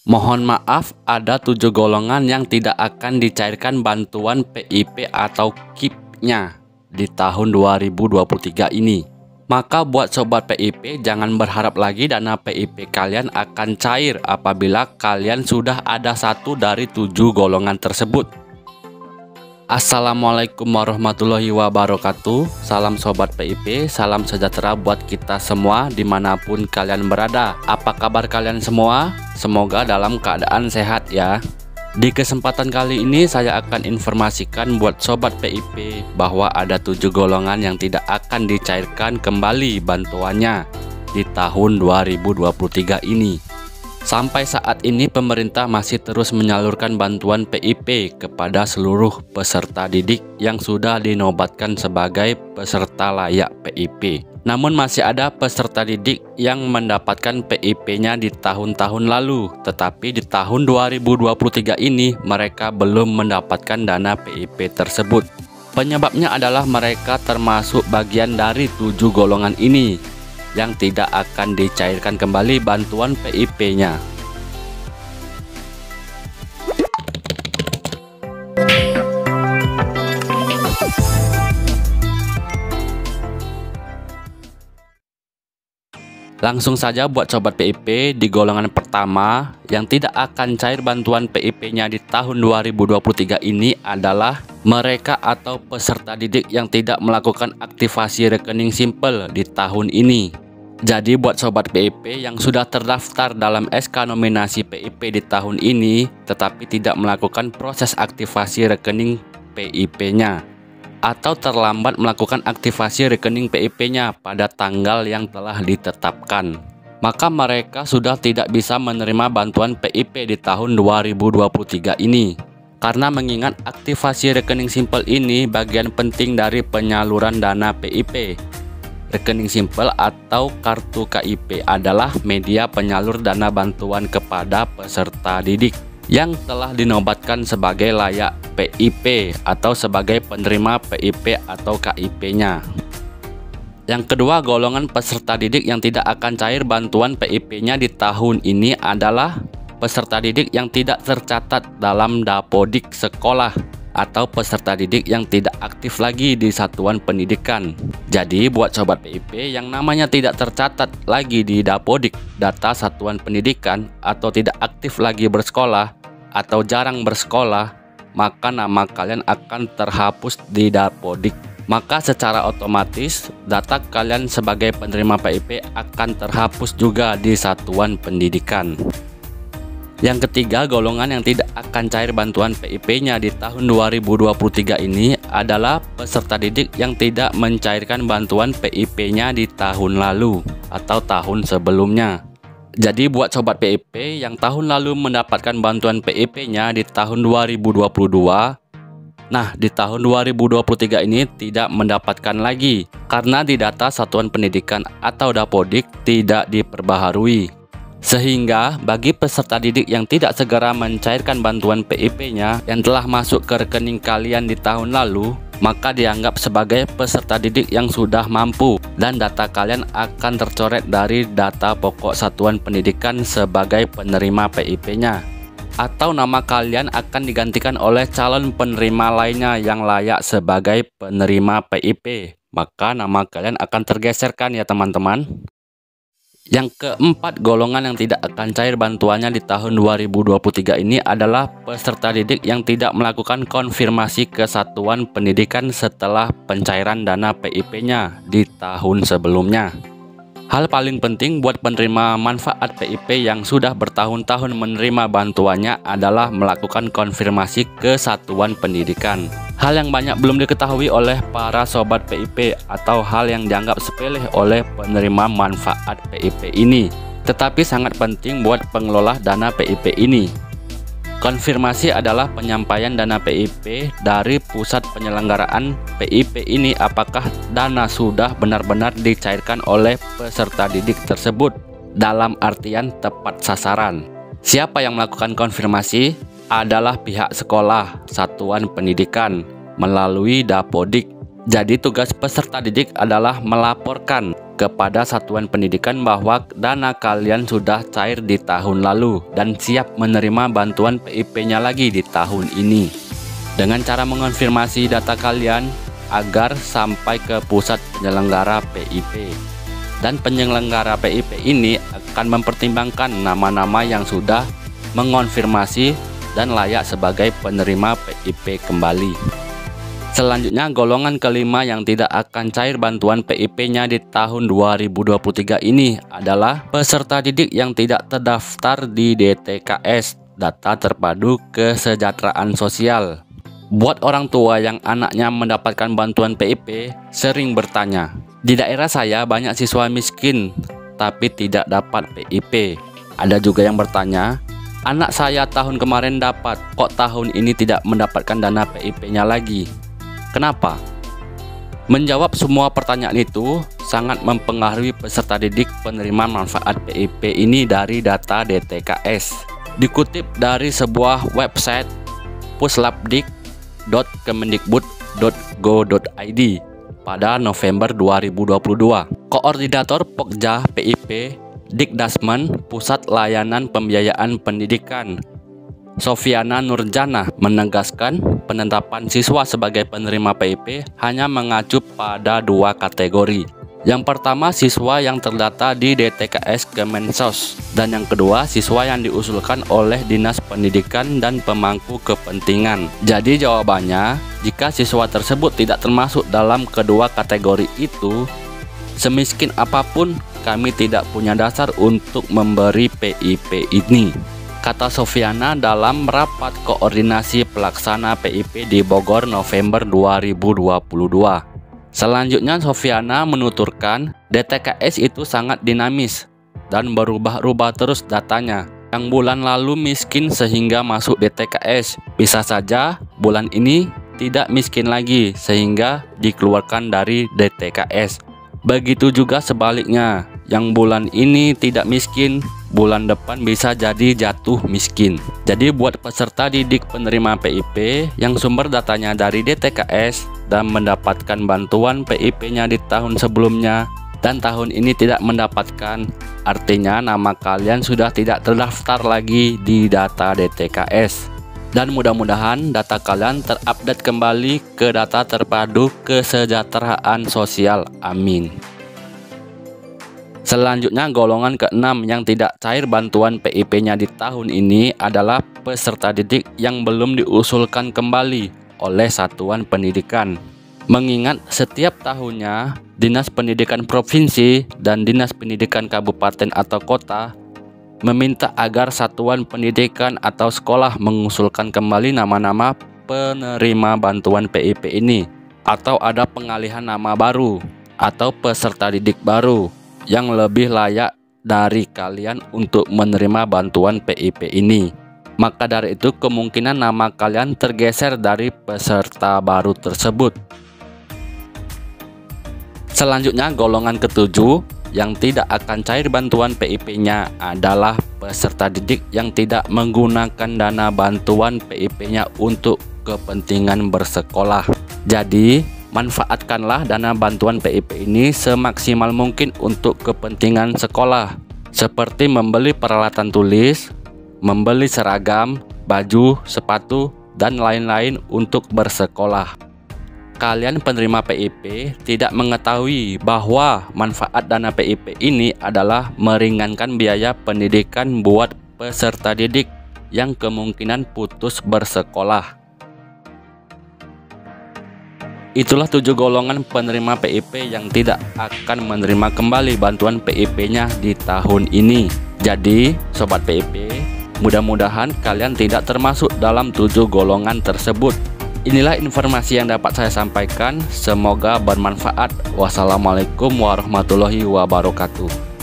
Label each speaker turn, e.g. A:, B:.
A: Mohon maaf, ada 7 golongan yang tidak akan dicairkan bantuan PIP atau KIP-nya di tahun 2023 ini. Maka buat sobat PIP, jangan berharap lagi dana PIP kalian akan cair apabila kalian sudah ada satu dari 7 golongan tersebut. Assalamualaikum warahmatullahi wabarakatuh. Salam sobat PIP, salam sejahtera buat kita semua dimanapun kalian berada. Apa kabar kalian semua? Semoga dalam keadaan sehat ya. Di kesempatan kali ini saya akan informasikan buat sobat PIP bahwa ada 7 golongan yang tidak akan dicairkan kembali bantuannya di tahun 2023 ini. Sampai saat ini pemerintah masih terus menyalurkan bantuan PIP kepada seluruh peserta didik yang sudah dinobatkan sebagai peserta layak PIP. Namun masih ada peserta didik yang mendapatkan PIP-nya di tahun-tahun lalu, tetapi di tahun 2023 ini mereka belum mendapatkan dana PIP tersebut. Penyebabnya adalah mereka termasuk bagian dari 7 golongan ini yang tidak akan dicairkan kembali bantuan PIP-nya. Langsung saja buat sobat PIP, di golongan pertama yang tidak akan cair bantuan PIP-nya di tahun 2023 ini adalah mereka atau peserta didik yang tidak melakukan aktivasi rekening simple di tahun ini. Jadi buat sobat PIP yang sudah terdaftar dalam SK nominasi PIP di tahun ini tetapi tidak melakukan proses aktivasi rekening PIP-nya atau terlambat melakukan aktivasi rekening PIP-nya pada tanggal yang telah ditetapkan, maka mereka sudah tidak bisa menerima bantuan PIP di tahun 2023 ini. Karena mengingat aktivasi rekening simple ini bagian penting dari penyaluran dana PIP. Rekening simple atau kartu KIP adalah media penyalur dana bantuan kepada peserta didik yang telah dinobatkan sebagai layak PIP atau sebagai penerima PIP atau KIP-nya. Yang kedua, golongan peserta didik yang tidak akan cair bantuan PIP-nya di tahun ini adalah peserta didik yang tidak tercatat dalam Dapodik sekolah atau peserta didik yang tidak aktif lagi di satuan pendidikan. Jadi buat sobat PIP yang namanya tidak tercatat lagi di Dapodik data satuan pendidikan atau tidak aktif lagi bersekolah atau jarang bersekolah, maka nama kalian akan terhapus di Dapodik. Maka secara otomatis data kalian sebagai penerima PIP akan terhapus juga di satuan pendidikan. Yang ketiga, golongan yang tidak akan cair bantuan PIP-nya di tahun 2023 ini adalah peserta didik yang tidak mencairkan bantuan PIP-nya di tahun lalu atau tahun sebelumnya. Jadi buat sobat PIP yang tahun lalu mendapatkan bantuan PIP-nya di tahun 2022, nah di tahun 2023 ini tidak mendapatkan lagi karena di data satuan pendidikan atau Dapodik tidak diperbaharui. Sehingga bagi peserta didik yang tidak segera mencairkan bantuan PIP-nya yang telah masuk ke rekening kalian di tahun lalu, maka dianggap sebagai peserta didik yang sudah mampu dan data kalian akan tercoret dari data pokok satuan pendidikan sebagai penerima PIP-nya. Atau nama kalian akan digantikan oleh calon penerima lainnya yang layak sebagai penerima PIP. Maka nama kalian akan tergeserkan ya teman-teman. Yang keempat, golongan yang tidak akan cair bantuannya di tahun 2023 ini adalah peserta didik yang tidak melakukan konfirmasi ke satuan pendidikan setelah pencairan dana PIP-nya di tahun sebelumnya. Hal paling penting buat penerima manfaat PIP yang sudah bertahun-tahun menerima bantuannya adalah melakukan konfirmasi ke satuan pendidikan. Hal yang banyak belum diketahui oleh para sobat PIP atau hal yang dianggap sepele oleh penerima manfaat PIP ini, tetapi sangat penting buat pengelola dana PIP ini. Konfirmasi adalah penyampaian dana PIP dari pusat penyelenggaraan PIP ini apakah dana sudah benar-benar dicairkan oleh peserta didik tersebut dalam artian tepat sasaran. Siapa yang melakukan konfirmasi? Adalah pihak sekolah, satuan pendidikan melalui Dapodik. Jadi tugas peserta didik adalah melaporkan kepada satuan pendidikan bahwa dana kalian sudah cair di tahun lalu dan siap menerima bantuan PIP-nya lagi di tahun ini. Dengan cara mengonfirmasi data kalian agar sampai ke pusat penyelenggara PIP. Dan penyelenggara PIP ini akan mempertimbangkan nama-nama yang sudah mengonfirmasi dan layak sebagai penerima PIP kembali. Selanjutnya, golongan kelima yang tidak akan cair bantuan PIP-nya di tahun 2023 ini adalah peserta didik yang tidak terdaftar di DTKS, Data Terpadu Kesejahteraan Sosial. Buat orang tua yang anaknya mendapatkan bantuan PIP sering bertanya, di daerah saya banyak siswa miskin tapi tidak dapat PIP. Ada juga yang bertanya, anak saya tahun kemarin dapat, kok tahun ini tidak mendapatkan dana PIP-nya lagi? Kenapa? Menjawab semua pertanyaan itu sangat mempengaruhi peserta didik penerima manfaat PIP ini dari data DTKS. Dikutip dari sebuah website puslabdik.kemendikbud.go.id pada November 2022. Koordinator Pokja PIP Dikdasmen Pusat Layanan Pembiayaan Pendidikan Sofiana Nurjana menegaskan penetapan siswa sebagai penerima PIP hanya mengacu pada dua kategori. Yang pertama, siswa yang terdata di DTKS Kemensos, dan yang kedua, siswa yang diusulkan oleh Dinas Pendidikan dan pemangku kepentingan. Jadi jawabannya, jika siswa tersebut tidak termasuk dalam kedua kategori itu, semiskin apapun kami tidak punya dasar untuk memberi PIP ini, kata Sofiana dalam rapat koordinasi pelaksana PIP di Bogor November 2022. Selanjutnya, Sofiana menuturkan DTKS itu sangat dinamis dan berubah-ubah terus datanya. Yang bulan lalu miskin sehingga masuk DTKS, bisa saja bulan ini tidak miskin lagi sehingga dikeluarkan dari DTKS. Begitu juga sebaliknya, yang bulan ini tidak miskin, bulan depan bisa jadi jatuh miskin. Jadi buat peserta didik penerima PIP yang sumber datanya dari DTKS dan mendapatkan bantuan PIP-nya di tahun sebelumnya dan tahun ini tidak mendapatkan, artinya nama kalian sudah tidak terdaftar lagi di data DTKS. Dan mudah-mudahan data kalian terupdate kembali ke Data Terpadu Kesejahteraan Sosial. Amin. Selanjutnya, golongan keenam yang tidak cair bantuan PIP-nya di tahun ini adalah peserta didik yang belum diusulkan kembali oleh satuan pendidikan. Mengingat setiap tahunnya Dinas Pendidikan Provinsi dan Dinas Pendidikan Kabupaten atau Kota meminta agar satuan pendidikan atau sekolah mengusulkan kembali nama-nama penerima bantuan PIP ini, atau ada pengalihan nama baru atau peserta didik baru yang lebih layak dari kalian untuk menerima bantuan PIP ini. Maka dari itu kemungkinan nama kalian tergeser dari peserta baru tersebut. Selanjutnya, golongan ketujuh yang tidak akan cair bantuan PIP-nya adalah peserta didik yang tidak menggunakan dana bantuan PIP-nya untuk kepentingan bersekolah. Jadi manfaatkanlah dana bantuan PIP ini semaksimal mungkin untuk kepentingan sekolah, seperti membeli peralatan tulis, membeli seragam, baju, sepatu, dan lain-lain untuk bersekolah. Kalian penerima PIP tidak mengetahui bahwa manfaat dana PIP ini adalah meringankan biaya pendidikan buat peserta didik yang kemungkinan putus bersekolah. Itulah 7 golongan penerima PIP yang tidak akan menerima kembali bantuan PIP-nya di tahun ini. Jadi, Sobat PIP, mudah-mudahan kalian tidak termasuk dalam 7 golongan tersebut. Inilah informasi yang dapat saya sampaikan. Semoga bermanfaat. Wassalamualaikum warahmatullahi wabarakatuh.